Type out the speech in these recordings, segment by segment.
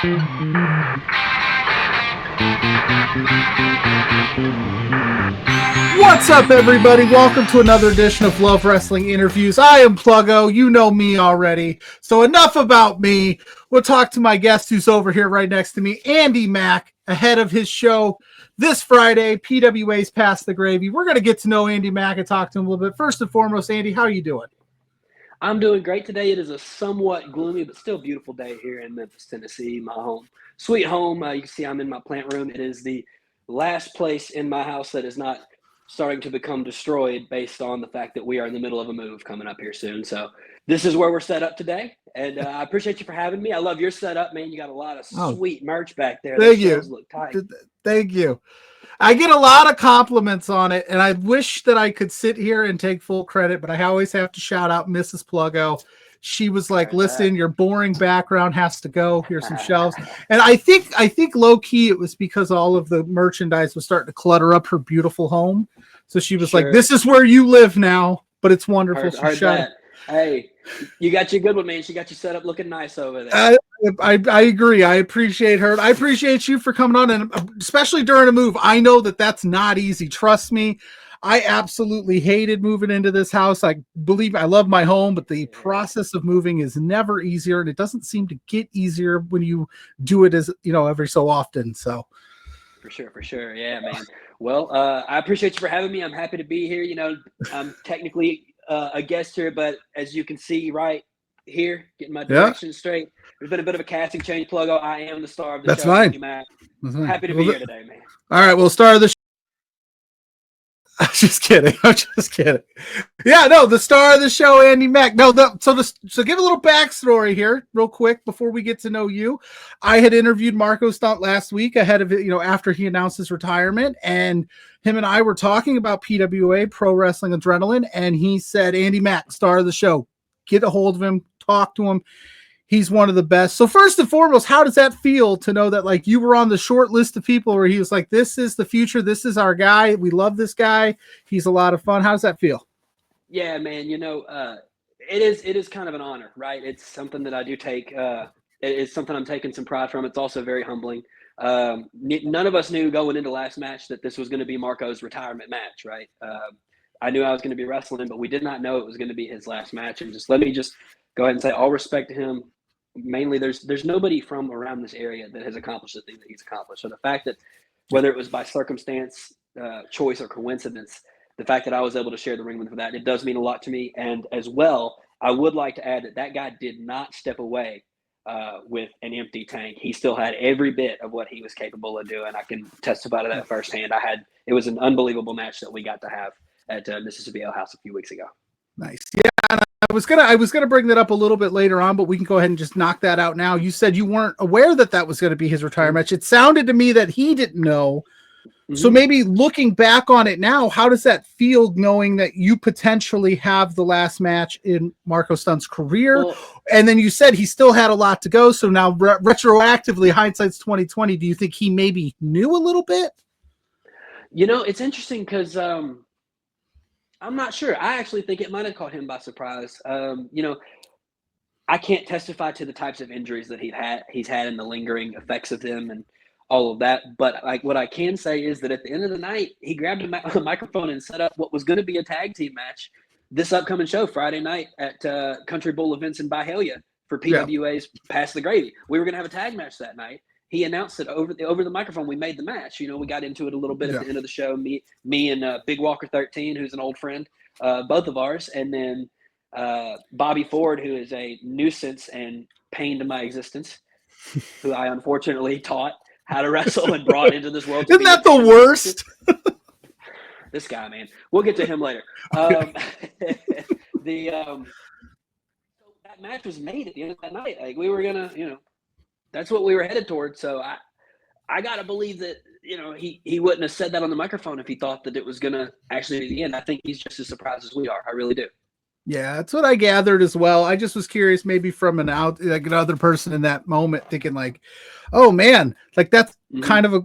What's up, everybody? Welcome to another edition of Love Wrestling Interviews. I am Pluggo. You know me already. So enough about me. We'll talk to my guest who's over here right next to me, Andy Mack, ahead of his show this Friday, PWA's Pass the Gravy. We're going to get to know Andy Mack and talk to him a little bit. First and foremost, Andy, how are you doing? I'm doing great today. It is a somewhat gloomy but still beautiful day here in Memphis, Tennessee, my home. Sweet home. You can see I'm in my plant room. It is the last place in my house that is not starting to become destroyed based on the fact that we are in the middle of a move coming up here soon. So this is where we're set up today. And I appreciate you for having me. I love your setup, man. You got a lot of sweet merch back there. Thank you. Look tight. Thank you. I get a lot of compliments on it, and I wish that I could sit here and take full credit, but I always have to shout out Mrs. Pluggo. She was like, listen, your boring background has to go. Here's some shelves. And I think low key it was because all of the merchandise was starting to clutter up her beautiful home. So she was like, this is where you live now, but it's wonderful. Heard that. Hey, you got you a good one, man. She got you set up looking nice over there. I agree. I appreciate her. I appreciate you for coming on, and especially during a move. I know that that's not easy. Trust me. I absolutely hated moving into this house. I love my home, but the process of moving is never easier, and it doesn't seem to get easier when you do it every so often. So for sure. Yeah, man. Well, I appreciate you for having me. I'm happy to be here. I'm technically a guest here, but as you can see right here, getting my directions straight. There's been a bit of a casting change, Pluggo. I am the star of the show. That's fine. Happy to be here today, man. All right, we'll start the show. I'm just kidding. Yeah, no, the star of the show, Andy Mack. So give a little backstory here real quick before we get to know you. I had interviewed Marko Stunts last week ahead of it, after he announced his retirement, and him and I were talking about PWA, Pro Wrestling Adrenaline, and he said, Andy Mack, star of the show. Get a hold of him, talk to him. He's one of the best. So first and foremost, how does that feel to know that like you were on the short list of people where he was like, this is the future. This is our guy. We love this guy. He's a lot of fun. How does that feel? Yeah, man. It is kind of an honor, right? It's something that I do take. It's something I'm taking some pride from. It's also very humbling. None of us knew going into last match that this was going to be Marko's retirement match, right? I knew I was going to be wrestling him, but we did not know it was going to be his last match. And let me go ahead and say all respect to him. Mainly, there's nobody from around this area that has accomplished the thing that he's accomplished. So the fact that whether it was by circumstance, choice, or coincidence, the fact that I was able to share the ring with him for that, it does mean a lot to me. And as well, I would like to add that guy did not step away with an empty tank. He still had every bit of what he was capable of doing. I can testify to that firsthand. It was an unbelievable match that we got to have at Mississippi Ale House a few weeks ago. Nice. Yeah. I was gonna bring that up a little bit later on, but we can go ahead and just knock that out now. You said you weren't aware that was going to be his retirement match. It sounded to me that he didn't know. Mm-hmm. So maybe looking back on it now, how does that feel knowing that you potentially have the last match in Marko Stunts' career? Well, and then you said he still had a lot to go. So now retroactively, hindsight's 2020. Do you think he maybe knew a little bit? It's interesting because I'm not sure. I actually think it might have caught him by surprise. I can't testify to the types of injuries that he's had and the lingering effects of them and all of that. But what I can say is that at the end of the night, he grabbed a microphone and set up what was going to be a tag team match this upcoming show Friday night at Country Bowl Events in Byhalia for PWA's Pass the Gravy. We were going to have a tag match that night. He announced it over the microphone. We made the match. We got into it a little bit at the end of the show. Me and Big Walker 13, who's an old friend, both of ours, and then Bobby Ford, who is a nuisance and pain to my existence, who I unfortunately taught how to wrestle and brought into this world. Isn't that the worst? This guy, man. We'll get to him later. That match was made at the end of that night. Like we were gonna, that's what we were headed towards. So I gotta believe that he wouldn't have said that on the microphone if he thought that it was gonna actually be the end. I think he's just as surprised as we are. I really do. Yeah, that's what I gathered as well. I just was curious, maybe from another person in that moment, thinking like, "Oh man, like that's kind of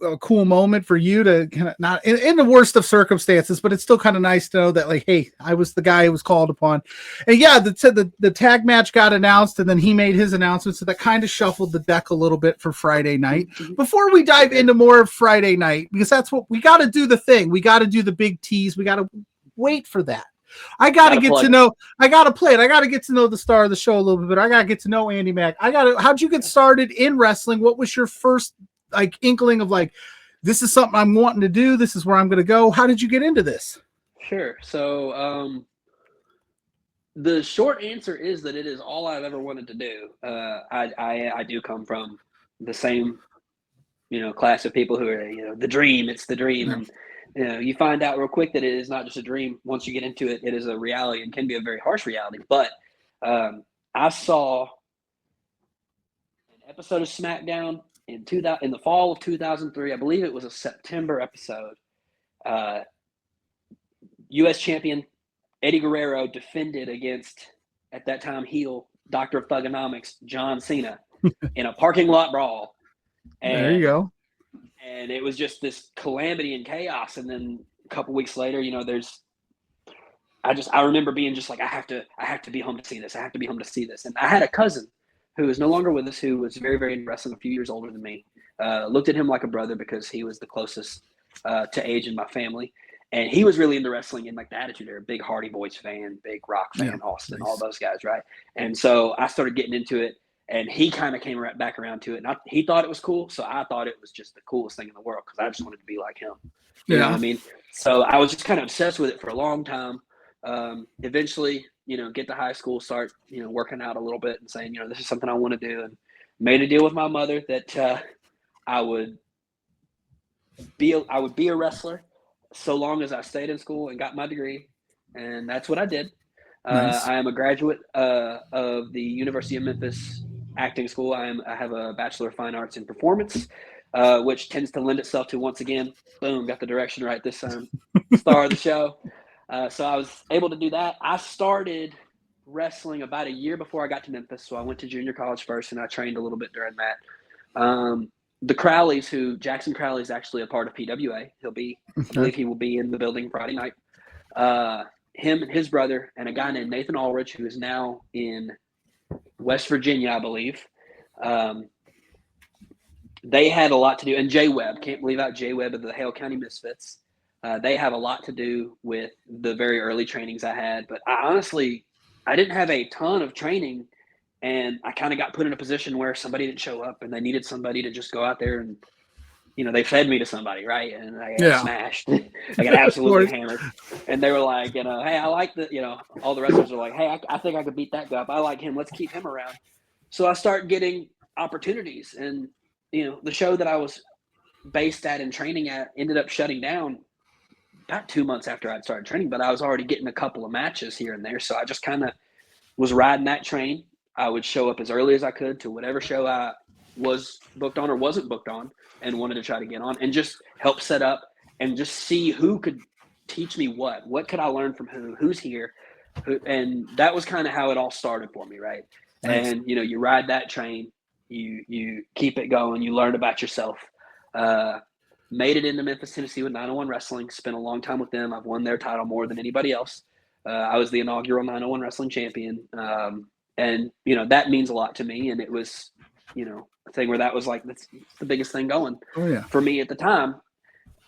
a cool moment for you to kind of not in the worst of circumstances, but it's still kind of nice to know that like, hey, I was the guy who was called upon. And yeah, the tag match got announced, and then he made his announcement, so that kind of shuffled the deck a little bit for Friday night. Before we dive into more of Friday night, because that's what we got to do, the thing we got to do, the big tease, we got to wait for that. I got to get to know. I got to play it. I got to get to know the star of the show a little bit better. I got to get to know Andy Mack. How'd you get started in wrestling? What was your first like inkling of like, this is something I'm wanting to do? This is where I'm going to go. How did you get into this? Sure. So the short answer is that it is all I've ever wanted to do. I do come from the same, class of people who are, the dream. It's the dream. And you find out real quick that it is not just a dream. Once you get into it, it is a reality and can be a very harsh reality. But I saw an episode of SmackDown in the fall of 2003. I believe it was a September episode. U.S. champion Eddie Guerrero defended against, at that time, heel Doctor of Thugonomics John Cena in a parking lot brawl. And there you go. And it was just this calamity and chaos. And then a couple weeks later, I remember being just like, I have to be home to see this. I have to be home to see this. And I had a cousin who is no longer with us, who was very, very into wrestling, a few years older than me. Looked at him like a brother because he was the closest to age in my family. And he was really into wrestling and like the Attitude Era, big Hardy Boys fan, big Rock fan, Austin, all those guys, right? And so I started getting into it. And he kind of came right back around to it. And he thought it was cool. So I thought it was just the coolest thing in the world because I just wanted to be like him. You know what I mean? So I was just kind of obsessed with it for a long time. Eventually, get to high school, start, working out a little bit and saying, this is something I want to do. And made a deal with my mother that I would be a wrestler so long as I stayed in school and got my degree. And that's what I did. Nice. I am a graduate of the University of Memphis acting school. I have a Bachelor of Fine Arts in Performance, which tends to lend itself to, once again, boom, got the direction right this time, star of the show. So I was able to do that. I started wrestling about a year before I got to Memphis. So I went to junior college first, and I trained a little bit during that. The Crawleys, Jacksyn Crawley is actually a part of PWA. I believe he will be in the building Friday night. Him and his brother and a guy named Nathan Ulrich, who is now in West Virginia, I believe. They had a lot to do. And Jay Webb, can't believe out Jay Webb of the Hale County Misfits. They have a lot to do with the very early trainings I had. But I didn't have a ton of training. And I kind of got put in a position where somebody didn't show up and they needed somebody to just go out there and, they fed me to somebody, right? And I got smashed. I got absolutely hammered. And they were like, hey, I like all the wrestlers are like, hey, I think I could beat that guy up. I like him. Let's keep him around. So I started getting opportunities. And, the show that I was based at and training at ended up shutting down about 2 months after I'd started training. But I was already getting a couple of matches here and there. So I just kind of was riding that train. I would show up as early as I could to whatever show I was booked on or wasn't booked on and wanted to try to get on and just help set up and just see who could teach me what could I learn from who's here. And that was kind of how it all started for me. Right. Nice. And, you ride that train, you keep it going, you learn about yourself, made it into Memphis, Tennessee with 901 Wrestling, spent a long time with them. I've won their title more than anybody else. I was the inaugural 901 Wrestling champion. And, that means a lot to me. And it was, a thing where that was like, that's the biggest thing going for me at the time,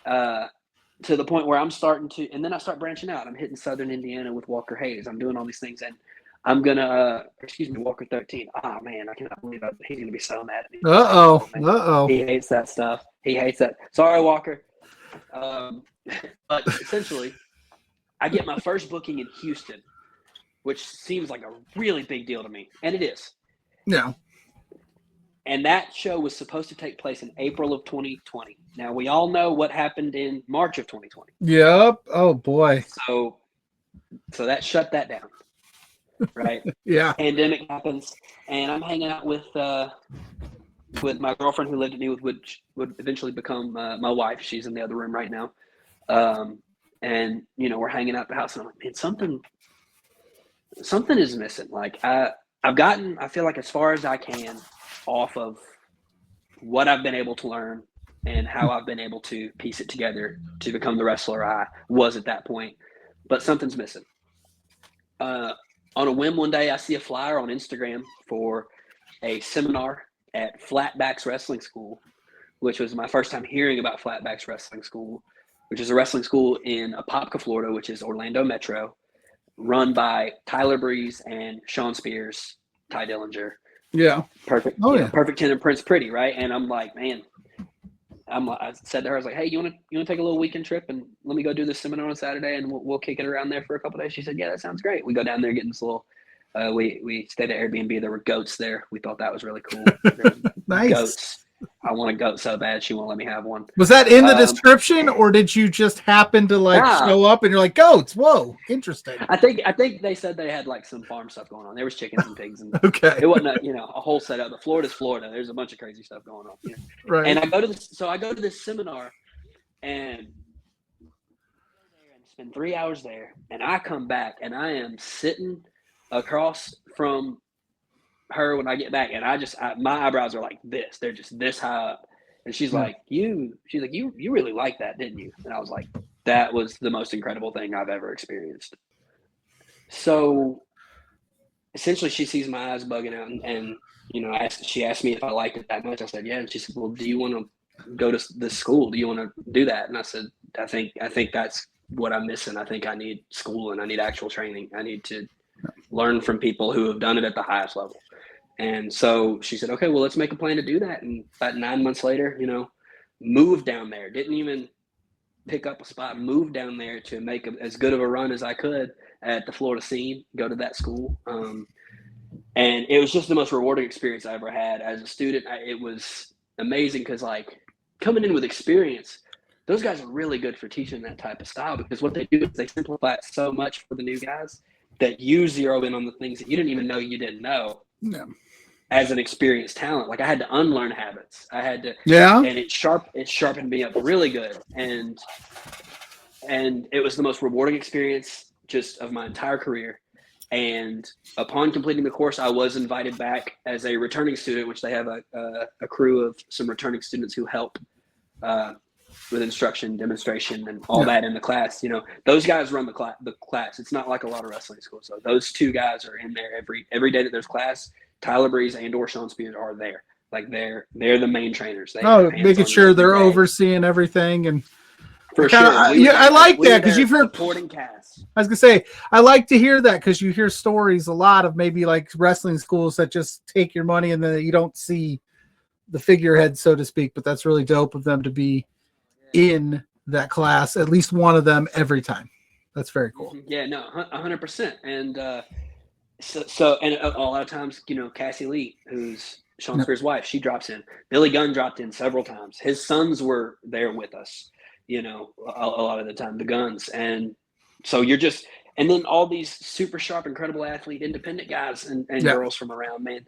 to the point where I'm starting to, and then I start branching out. I'm hitting Southern Indiana with Walker Hayes. I'm doing all these things. And I'm going to, Walker 13. Oh, man, I cannot believe he's going to be so mad at me. Uh-oh. He hates that stuff. He hates that. Sorry, Walker. But essentially, I get my first booking in Houston, which seems like a really big deal to me. And it is. Yeah. And that show was supposed to take place in April of 2020. Now, we all know what happened in March of 2020. Yep. Oh, boy. So that shut that down, right? Yeah. Pandemic happens, and I'm hanging out with my girlfriend who lived with me, which would eventually become my wife. She's in the other room right now. And, we're hanging out at the house, and I'm like, man, something is missing. Like, I feel like as far as I can off of what I've been able to learn and how I've been able to piece it together to become the wrestler I was at that point. But something's missing. On a whim one day, I see a flyer on Instagram for a seminar at Flatbacks Wrestling School, which was my first time hearing about Flatbacks Wrestling School, which is a wrestling school in Apopka, Florida, which is Orlando Metro, run by Tyler Breeze and Shawn Spears, Ty Dillinger. Yeah. Perfect. Oh, yeah. Perfect 10 and Prince Pretty, right? And I'm like, man, I said to her, I was like, hey, you want to take a little weekend trip and let me go do this seminar on Saturday and we'll kick it around there for a couple of days. She said, yeah, that sounds great. We go down there, getting this little, we stayed at Airbnb. There were goats there. We thought that was really cool. Nice. Goats. I want a goat so bad. She won't let me have one. Was that in the description, or did you just happen to show up and you're like, goats? Whoa, interesting. I think they said they had like some farm stuff going on. There was chickens and pigs, and okay. It wasn't a whole setup. But Florida's Florida. There's a bunch of crazy stuff going on. Right. And I go to this seminar, and spend 3 hours there, and I come back, and I am sitting across from her when I get back, and my eyebrows are like this. They're just this high up. And she's like, you really like that, didn't you? And I was like, that was the most incredible thing I've ever experienced. So essentially she sees my eyes bugging out, and she asked me if I liked it that much. I said, yeah. And she said, well, do you want to go to this school? Do you want to do that? And I said, I think that's what I'm missing. I think I need school, and I need actual training. I need to learn from people who have done it at the highest level. And so she said, okay, well, let's make a plan to do that. And about 9 months later, moved down there, didn't even pick up a spot, moved down there to make as good of a run as I could at the Florida scene, go to that school. And it was just the most rewarding experience I ever had as a student. It was amazing because, coming in with experience, those guys are really good for teaching that type of style, because what they do is they simplify it so much for the new guys that you zero in on the things that you didn't even know you didn't know. Yeah. As an experienced talent, I had to unlearn habits. I had to, and it sharpened me up really good. And it was the most rewarding experience just of my entire career. And upon completing the course, I was invited back as a returning student, which they have a crew of some returning students who help with instruction, demonstration, and all that in the class. Those guys run the class. It's not like a lot of wrestling schools. So those two guys are in there every day that there's class. Tyler Breeze and or Shawn Spears are there. They're the main trainers. Making sure they're overseeing everything. And for sure. I like that, because you've heard supporting cast. I was gonna say, I like to hear that, because you hear stories a lot of maybe wrestling schools that just take your money and then you don't see the figurehead, so to speak. But that's really dope of them to be in that class, at least one of them every time. That's very cool. Yeah, no, 100%. And so a lot of times, Cassie Lee, who's Shawn Spears' wife, she drops in. Billy Gunn dropped in several times. His sons were there with us, a lot of the time, the Guns. And so and then all these super sharp, incredible athlete, independent guys and girls from around, man.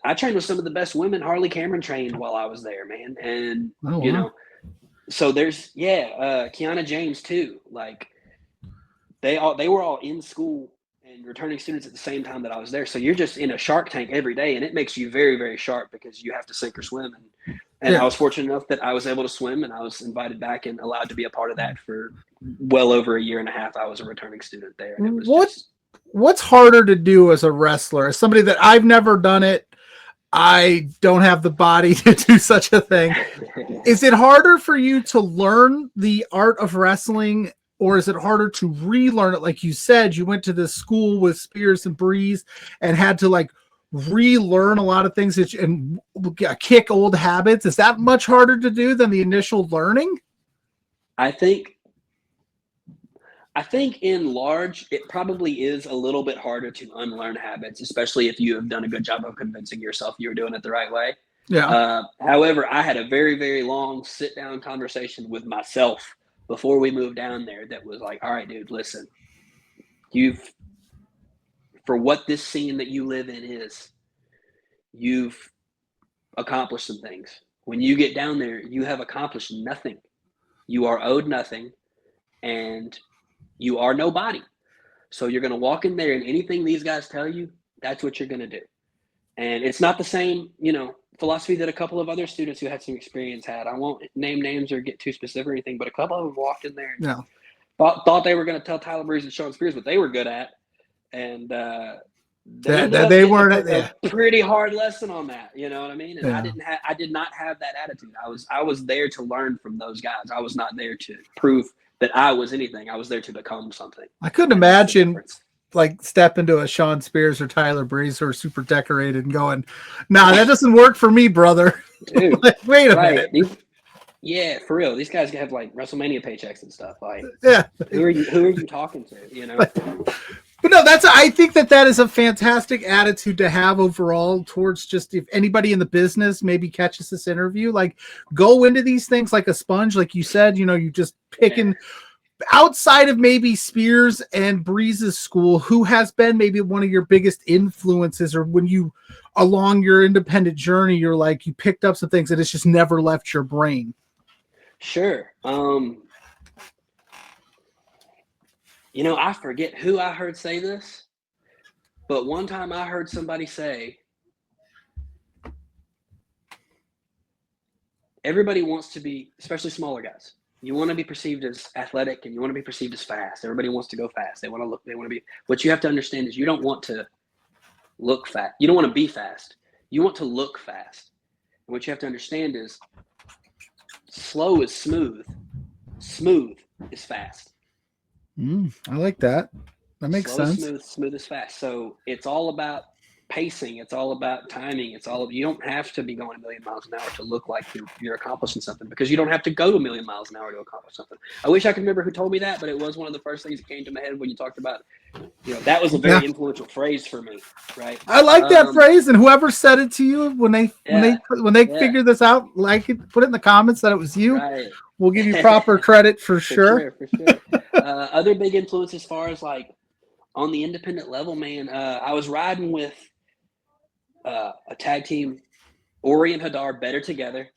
I trained with some of the best women. Harley Cameron trained while I was there, man. And, so there's, Kiana James too. They were all in school and returning students at the same time that I was there. So you're just in a shark tank every day, and it makes you very, very sharp because you have to sink or swim. And I was fortunate enough that I was able to swim, and I was invited back and allowed to be a part of that for well over a year and a half. I was a returning student there. And it was what's harder to do as a wrestler? As somebody that I've never done it, I don't have the body to do such a thing. Is it harder for you to learn the art of wrestling, or is it harder to relearn it? Like you said, you went to this school with Spears and Breeze and had to relearn a lot of things and kick old habits. Is that much harder to do than the initial learning? I think in large, it probably is a little bit harder to unlearn habits, especially if you have done a good job of convincing yourself you were doing it the right way. Yeah. However, I had a very, very long sit-down conversation with myself before we moved down there that was like, all right, dude, listen, for what this scene that you live in is, you've accomplished some things. When you get down there, you have accomplished nothing. You are owed nothing, and you are nobody. So you're going to walk in there, and anything these guys tell you, that's what you're going to do. And it's not the same, philosophy that a couple of other students who had some experience had. I won't name names or get too specific or anything, but a couple of them walked in there and Yeah. thought they were going to tell Tyler Breeze and Shawn Spears what they were good at, and They weren't. a pretty hard lesson on that. You know what I mean? And I did not have that attitude. I was there to learn from those guys. I was not there to prove that I was anything. I was there to become something. I couldn't imagine like step into a Shawn Spears or Tyler Breeze who are super decorated and going, nah, that doesn't work for me, brother. Dude, like, wait a minute. Yeah, for real. These guys have like WrestleMania paychecks and stuff. Like, who are you talking to? You know. But no, I think that is a fantastic attitude to have overall towards just if anybody in the business maybe catches this interview, like go into these things like a sponge, like you said, you just picking outside of maybe Spears and Breeze's school, who has been maybe one of your biggest influences, or when you along your independent journey, you're like, you picked up some things that it's just never left your brain. Sure. I forget who I heard say this, but one time I heard somebody say, everybody wants to be, especially smaller guys, you want to be perceived as athletic and you want to be perceived as fast. Everybody wants to go fast. They want to be, what you have to understand is you don't want to look fast. You don't want to be fast. You want to look fast. And what you have to understand is slow is smooth. Smooth is fast. I like that. That makes sense. Smooth is fast. So it's all about pacing. It's all about timing. You don't have to be going 1,000,000 miles an hour to look like you're accomplishing something, because you don't have to go 1,000,000 miles an hour to accomplish something. I wish I could remember who told me that, but it was one of the first things that came to my head when you talked about, that was a very influential phrase for me. Right. I like that phrase, and whoever said it to you when they figure this out, put it in the comments that it was you. Right. We'll give you proper credit for sure. For sure. Other big influence as far as like on the independent level, man, I was riding with a tag team, Ori and Hadar, better together,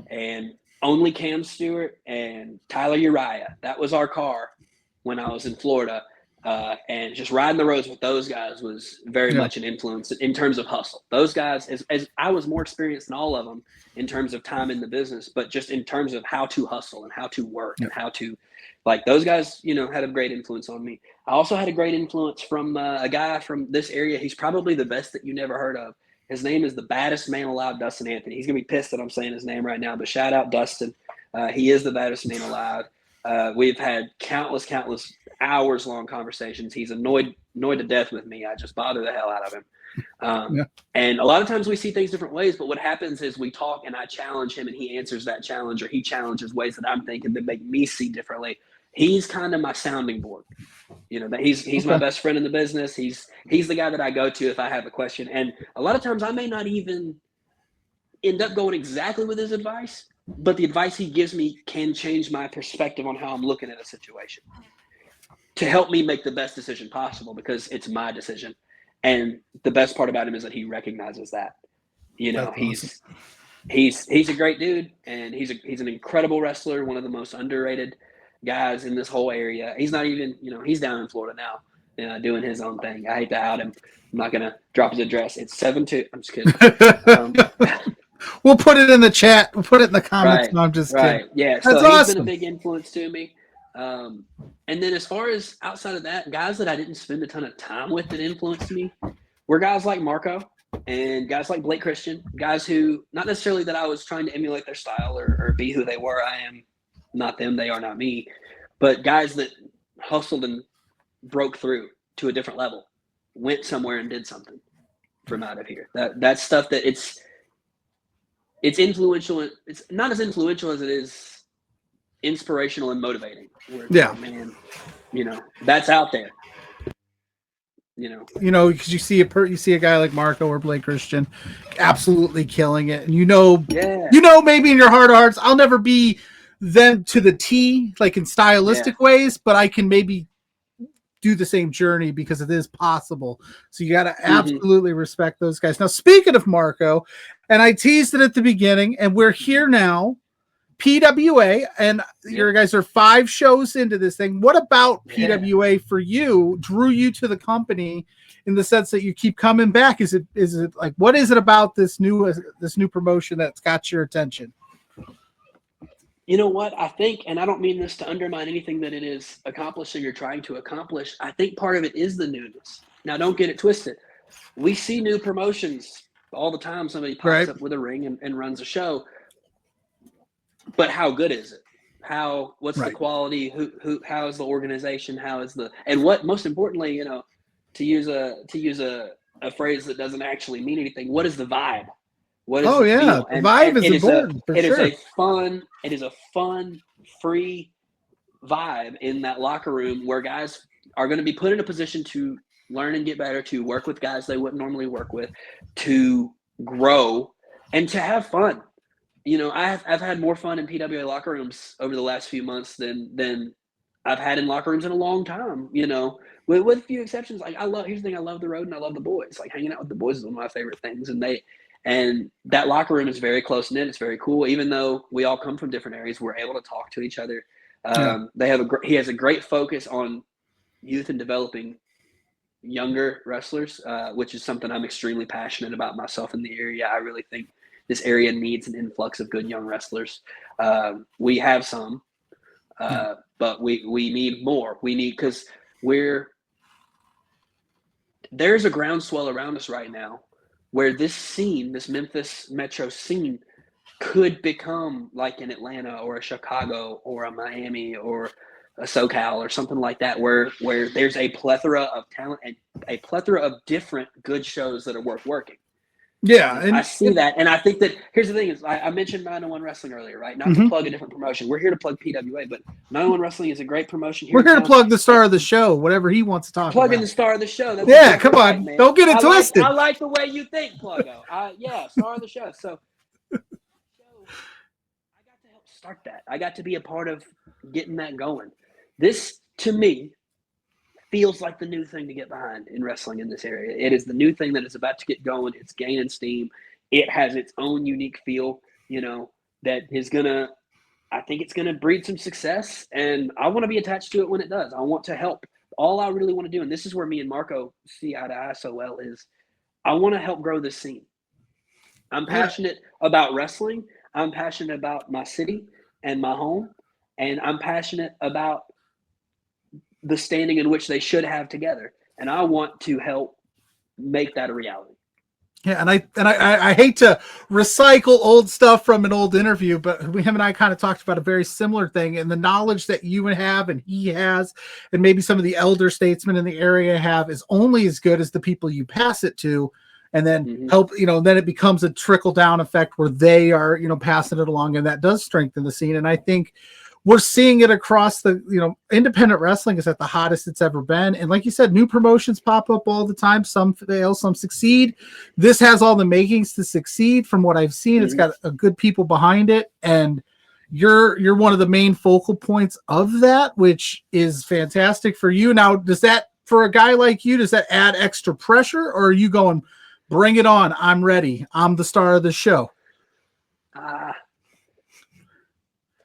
and only Cam Stewart and Tyler Uriah. That was our car when I was in Florida. And just riding the roads with those guys was very much an influence in terms of hustle. Those guys, as I was more experienced than all of them in terms of time in the business, but just in terms of how to hustle and how to work and how to, like, those guys, had a great influence on me. I also had a great influence from a guy from this area. He's probably the best that you never heard of. His name is the baddest man alive, Dustin Anthony. He's going to be pissed that I'm saying his name right now, but shout out Dustin. He is the baddest man alive. We've had countless hours-long conversations. He's annoyed to death with me. I just bother the hell out of him. And a lot of times we see things different ways, but what happens is we talk and I challenge him and he answers that challenge, or he challenges ways that I'm thinking that make me see differently. He's kind of my sounding board. That he's my best friend in the business. He's the guy that I go to if I have a question. And a lot of times I may not even end up going exactly with his advice, but the advice he gives me can change my perspective on how I'm looking at a situation to help me make the best decision possible, because it's my decision. And the best part about him is that he recognizes that. He's a great dude, and he's an incredible wrestler, one of the most underrated guys in this whole area. He's not even, he's down in Florida now, doing his own thing. I hate to out him. I'm not gonna drop his address. It's 72. I'm just kidding. We'll put it in the chat. We'll put it in the comments. No, I'm just kidding. Yeah. That's so awesome. He's been a big influence to me. And then as far as outside of that, guys that I didn't spend a ton of time with that influenced me were guys like Marko and guys like Blake Christian, guys who, not necessarily that I was trying to emulate their style or be who they were. I am not them. They are not me. But guys that hustled and broke through to a different level, went somewhere and did something from out of here. That's stuff that it's influential. It's not as influential as it is inspirational and motivating. Like, man, that's out there. Because you see a guy like Marko or Blake Christian absolutely killing it, and maybe in your heart of hearts, I'll never be them to the T, like in stylistic ways, but I can maybe do the same journey because it is possible. So you got to absolutely respect those guys. Now, speaking of Marko, and I teased it at the beginning, and we're here now, PWA, and your guys are 5 shows into this thing. What about PWA for you drew you to the company in the sense that you keep coming back? Is it like, what is it about this new promotion that's got your attention? You know what? I think, and I don't mean this to undermine anything that it is accomplished or you're trying to accomplish. I think part of it is the newness. Now, don't get it twisted. We see new promotions all the time. Somebody pops up with a ring and runs a show. But how good is it? What's the quality? How is the organization? And what, most importantly, you know, to use a phrase that doesn't actually mean anything, what is the vibe? What is the feel? The vibe is important. It is a fun, free vibe in that locker room where guys are going to be put in a position to learn and get better, to work with guys they wouldn't normally work with, to grow, and to have fun. You know, I've had more fun in PWA locker rooms over the last few months than I've had in locker rooms in a long time. You know, with a few exceptions. Like here's the thing: I love the road and I love the boys. Like hanging out with the boys is one of my favorite things, and that locker room is very close knit. It's very cool. Even though we all come from different areas, we're able to talk to each other. He has a great focus on youth and developing younger wrestlers, which is something I'm extremely passionate about myself in the area. I really think this area needs an influx of good young wrestlers. We have some, but we need more. We need, because there's a groundswell around us right now where this scene, this Memphis metro scene, could become like an Atlanta or a Chicago or a Miami or a SoCal or something like that, where there's a plethora of talent and a plethora of different good shows that are worth working. Yeah, and I see that, and I think that here's the thing: is I mentioned 901 Wrestling earlier, right? Not to plug a different promotion. We're here to plug PWA, but 901 Wrestling is a great promotion. We're here to plug the star of the show, whatever he wants to talk about. Plugging the star of the show. That's come on, man. Don't get it twisted. I like the way you think, Pluggo. Star of the show. So I got to help start that. I got to be a part of getting that going. This, to me, feels like the new thing to get behind in wrestling in this area. It is the new thing that is about to get going. It's gaining steam. It has its own unique feel, you know, that is I think it's going to breed some success, and I want to be attached to it when it does. I want to help. All I really want to do, and this is where me and Marko see eye to eye so well, is I want to help grow this scene. I'm passionate about wrestling. I'm passionate about my city and my home, and I'm passionate about the standing in which they should have together. And I want to help make that a reality. Yeah. And I hate to recycle old stuff from an old interview, but him and I kind of talked about a very similar thing, and the knowledge that you have and he has, and maybe some of the elder statesmen in the area have, is only as good as the people you pass it to, and then help, you know, then it becomes a trickle down effect where they are, you know, passing it along, and that does strengthen the scene. And I think we're seeing it across the, you know, independent wrestling is at the hottest it's ever been. And like you said, new promotions pop up all the time. Some fail, some succeed. This has all the makings to succeed from what I've seen. It's got a good people behind it. And you're one of the main focal points of that, which is fantastic for you. Now, does that, for a guy like you, does that add extra pressure, or are you going, bring it on, I'm ready, I'm the star of the show?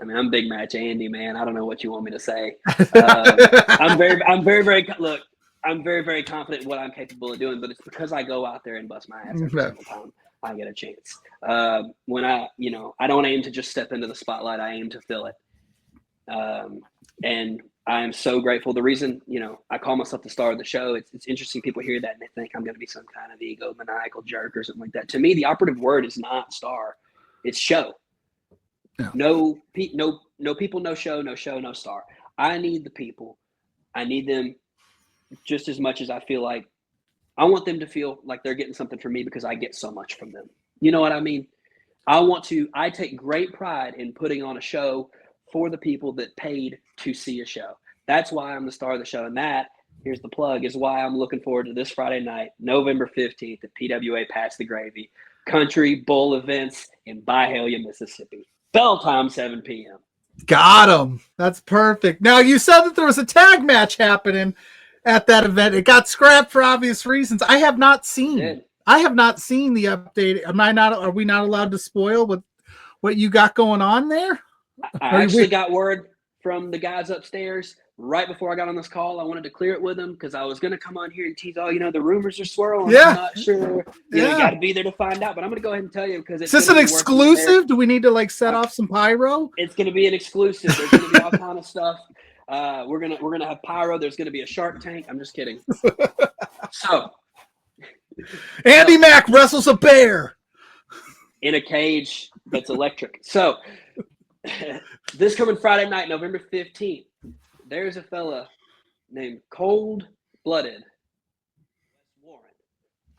I mean, I'm Big Match Andy, man. I don't know what you want me to say. I'm very, very confident in what I'm capable of doing, but it's because I go out there and bust my ass every single time I get a chance. When I don't aim to just step into the spotlight. I aim to fill it. And I am so grateful. The reason, you know, I call myself the star of the show, it's interesting. People hear that and they think I'm going to be some kind of egomaniacal jerk or something like that. To me, the operative word is not star. It's show. Yeah. No people, no show, no star. I need the people. I need them just as much as I feel like I want them to feel like they're getting something from me, because I get so much from them. You know what I mean? I take great pride in putting on a show for the people that paid to see a show. That's why I'm the star of the show. And that, here's the plug, is why I'm looking forward to this Friday night, November 15th at PWA Pass the Gravy, Country Bowl events in Byhalia, Mississippi. Bell time, 7 p.m. Got him. That's perfect. Now, you said that there was a tag match happening at that event. It got scrapped for obvious reasons. I have not seen the update. Are we not allowed to spoil what you got going on there? I actually got word from the guys upstairs. right before I got on this call, I wanted to clear it with him because I was going to come on here and tease, the rumors are swirling. Yeah. I'm not sure. You got to be there to find out. But I'm going to go ahead and tell you because it's Is this an exclusive? Do we need to set off some pyro? It's going to be an exclusive. There's going to be all kind of stuff. We're gonna have pyro. There's going to be a Shark Tank. I'm just kidding. So, Andy Mack wrestles a bear in a cage that's electric. So, this coming Friday night, November 15th, there's a fella named Cold Blooded Warren.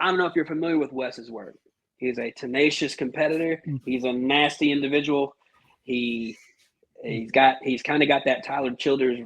I don't know if you're familiar with Wes's work. He's a tenacious competitor. He's a nasty individual. He's kind of got that Tyler Childers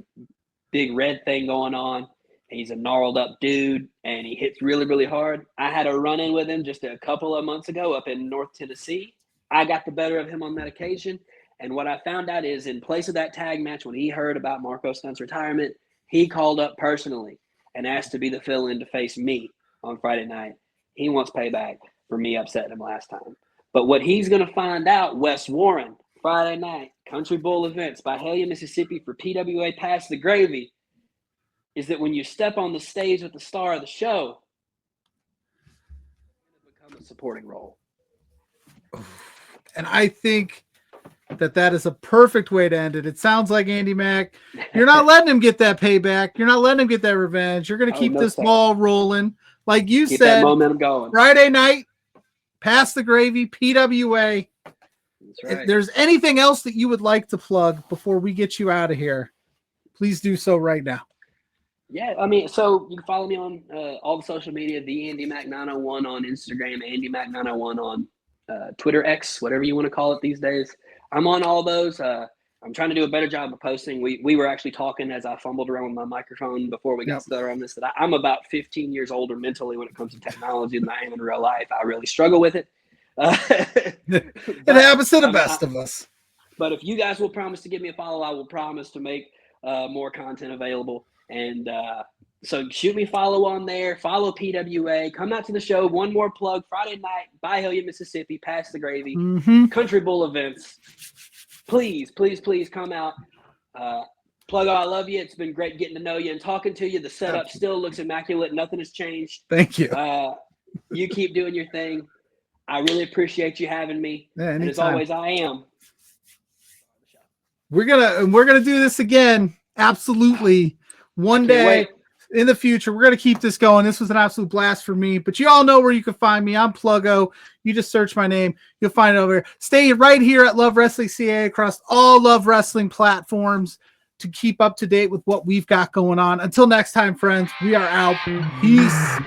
big red thing going on. He's a gnarled up dude, and he hits really, really hard. I had a run-in with him just a couple of months ago up in North Tennessee. I got the better of him on that occasion. And what I found out is in place of that tag match, when he heard about Marko Stunts' retirement, he called up personally and asked to be the fill-in to face me on Friday night. He wants payback for me upsetting him last time. But what he's going to find out, Wes Warren, Friday night, Country Bowl Events, Byhalia, Mississippi for PWA Pass the Gravy, is that when you step on the stage with the star of the show, it's going to become a supporting role. And I think that is a perfect way to end it. It sounds like Andy Mack, you're not letting him get that payback. You're not letting him get that revenge. You're going to keep this ball rolling. Like you keep said, that momentum going. Friday night, Pass the Gravy, PWA. That's right. If there's anything else that you would like to plug before we get you out of here, please do so right now. Yeah, so you can follow me on all the social media, the Andy Mack 901 on Instagram, Andy Mack 901 on Twitter X, whatever you want to call it these days. I'm on all those. I'm trying to do a better job of posting. We were actually talking as I fumbled around with my microphone before we got started on this, that I'm about 15 years older mentally when it comes to technology than I am in real life. I really struggle with it. It happens to the best of us. But if you guys will promise to give me a follow, I will promise to make more content available. And so shoot me a follow on there. Follow PWA. Come out to the show. One more plug. Friday night, Byhalia, Mississippi. Pass the Gravy. Country Bowl Events. Please, please, please come out. Pluggo, I love you. It's been great getting to know you and talking to you. The setup still looks immaculate. Nothing has changed. Thank you. You keep doing your thing. I really appreciate you having me. Yeah, and as always, I am. We're gonna do this again. Absolutely. One day in the future, we're gonna keep this going. This was an absolute blast for me. But you all know where you can find me. I'm Pluggo. You just search my name. You'll find it over here. Stay right here at Love Wrestling CA across all Love Wrestling platforms to keep up to date with what we've got going on. Until next time, friends, we are out. Peace.